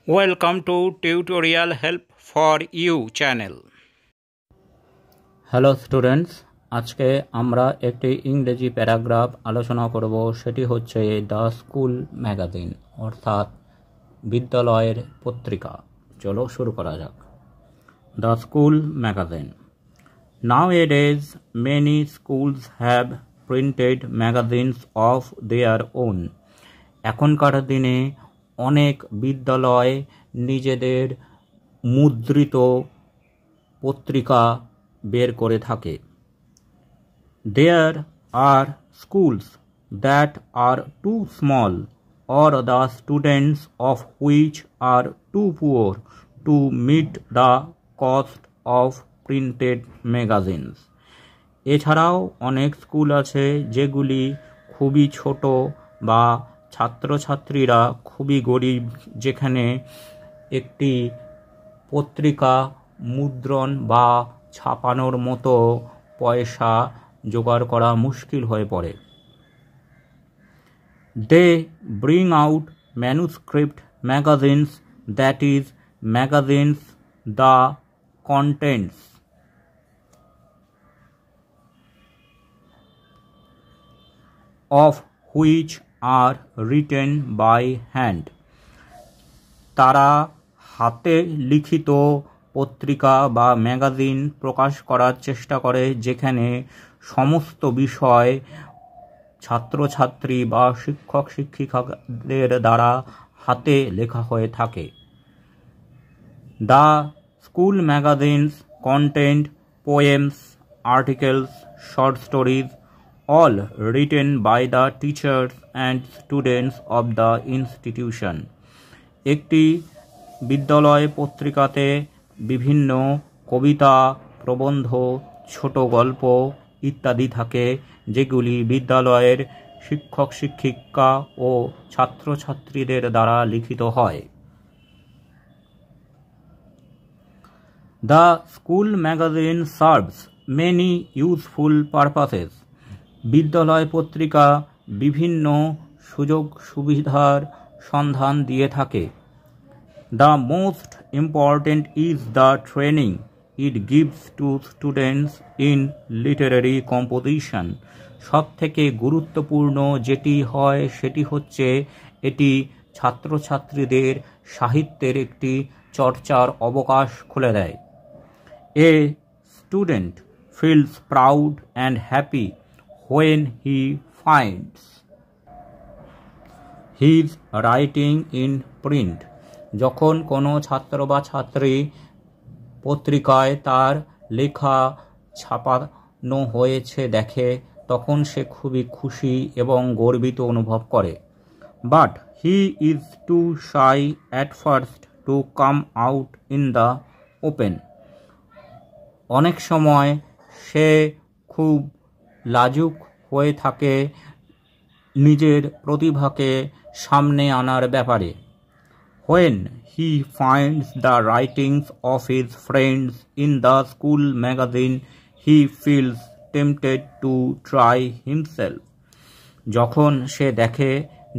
Welcome to Tutorial Help for You channel. Hello students, আজকে আমরা একটি ইংরেজি প্যারাগ্রাফ আলোচনা করব। সেটি হচ্ছে দ্য স্কুল ম্যাগাজিন অর্থাৎ বিদ্যালয়ের পত্রিকা। চলো শুরু করা যাক। The school magazine. Nowadays, many schools have printed magazines of their own. এখনকার দিনে অনেক বিদ্যালয় নিজেদের মুদ্রিত পত্রিকা বের করে থাকে। There are schools that are too small or the students of which are too poor to meet the cost of printed magazines. এছাড়াও অনেক স্কুল আছে যেগুলি খুবই ছোট বা ছাত্রছাত্রীরা খুবই গরিব, যেখানে একটি পত্রিকা মুদ্রণ বা ছাপানোর মতো পয়সা জোগাড় করা মুশকিল হয়ে পড়ে। They bring out manuscript magazines, that is, magazines the contents of which are written by hand. তারা হাতে লিখিত পত্রিকা বা ম্যাগাজিন প্রকাশ করার চেষ্টা করে, যেখানে সমস্ত বিষয় ছাত্রছাত্রী বা শিক্ষক শিক্ষিকাদের দ্বারা হাতে লেখা হয়ে থাকে। The school magazines content poems, articles, short stories, all written by the teachers and students of the institution. একটি বিদ্যালয় পত্রিকাতে বিভিন্ন কবিতা, প্রবন্ধ, ছোট গল্প ইত্যাদি থাকে, যেগুলি বিদ্যালয়ের শিক্ষক শিক্ষিকা ও ছাত্রছাত্রীদের দ্বারা লিখিত হয়। The school magazine serves many useful purposes. বিদ্যালয় পত্রিকা বিভিন্ন সুযোগ সুবিধার সন্ধান দিয়ে থাকে। The most important is the training it gives to students in literary composition. সবথেকে গুরুত্বপূর্ণ যেটি হয় সেটি হচ্ছে এটি ছাত্রছাত্রীদের সাহিত্যের একটি চর্চার অবকাশ খুলে দেয়। A student feels proud and happy when he finds his writing in print. যখন কোনো ছাত্র বা ছাত্রী পত্রিকায় তার লেখা ছাপানো হয়েছে দেখে, তখন সে খুবই খুশি এবং গর্বিত অনুভব করে। But he is too shy at first to come out in the open. অনেক সময় সে খুব লাজুক হয়ে থাকে নিজের প্রতিভাকে সামনে আনার ব্যাপারে। When he finds the writings of his friends in the school magazine, he feels tempted to try himself. যখন সে দেখে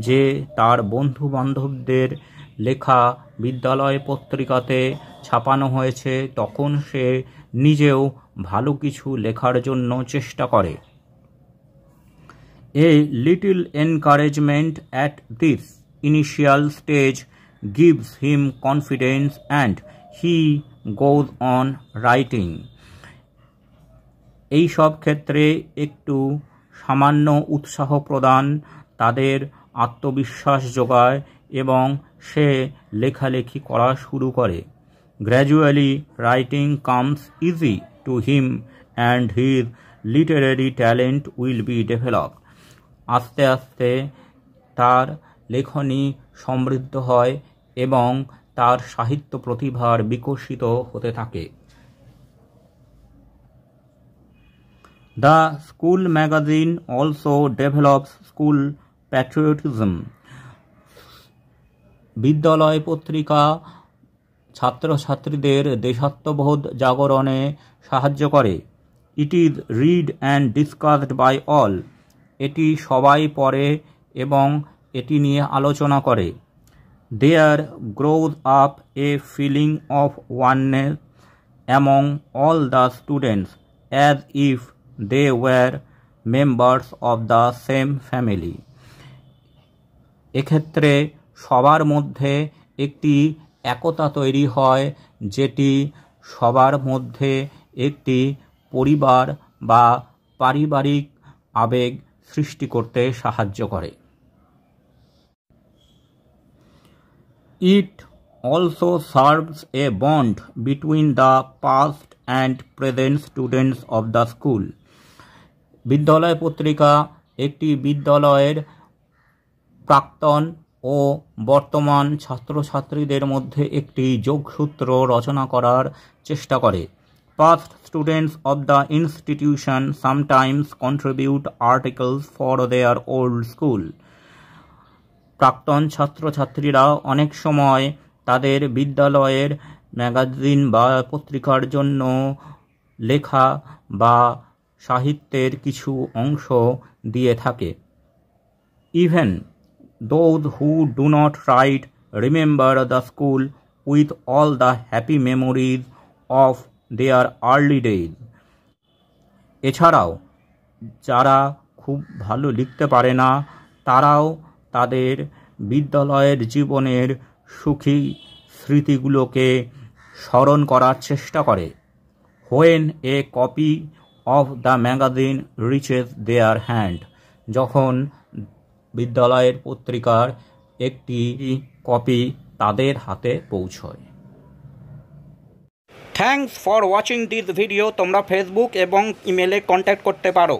যে তার বন্ধু বান্ধবদের লেখা বিদ্যালয় পত্রিকাতে ছাপানো হয়েছে, তখন সে নিজেও ভালো কিছু লেখার জন্য চেষ্টা করে। A little encouragement at this initial stage gives him confidence and he goes on writing. এই সব ক্ষেত্রে একটু সামান্য উৎসাহ প্রদান তাদের আত্মবিশ্বাস যোগায় এবং সে লেখালেখি করা শুরু করে। Gradually, writing comes easy to him and his literary talent will be developed. আস্তে আস্তে তার লেখনী সমৃদ্ধ হয় এবং তার সাহিত্য প্রতিভার বিকশিত হতে থাকে। The school magazine also develops school patriotism. বিদ্যালয় পত্রিকা ছাত্রছাত্রীদের দেশাত্মবোধ জাগরণে সাহায্য করে। It is read and discussed by all. এটি সবাই পড়ে এবং এটি নিয়ে আলোচনা করে। There grows up a feeling of oneness among all the students as if they were members of the same family. এক্ষেত্রে সবার মধ্যে একটি একতা তৈরি হয়, যেটি সবার মধ্যে একটি পরিবার বা পারিবারিক আবেগ সৃষ্টি করতে সাহায্য করে। It also serves a bond between the past and present students of the school. বিদ্যালয় পত্রিকা একটি বিদ্যালয়ের প্রাক্তন ও বর্তমান ছাত্রছাত্রীদের মধ্যে একটি যোগসূত্র রচনা করার চেষ্টা করে। Past students of the institution sometimes contribute articles for their old school. প্রাক্তন ছাত্রছাত্রীরা অনেক সময় তাদের বিদ্যালয়ের ম্যাগাজিন বা পত্রিকার জন্য লেখা বা সাহিত্যের কিছু অংশ দিয়ে থাকে। Even those who do not write remember the school with all the happy memories of their early days. এছাড়াও যারা খুব ভালো লিখতে পারে না, তারাও তাদের বিদ্যালয়ের জীবনের সুখী স্মৃতিগুলোকে স্মরণ করার চেষ্টা করে। When a copy of the magazine reaches their hand, যখন বিদ্যালয়ের পত্রিকার একটি কপি তাদের হাতে পৌঁছয়। Thanks for watching this video. তোমরা ফেসবুক এবং ইমেলে কন্ট্যাক্ট করতে পারো।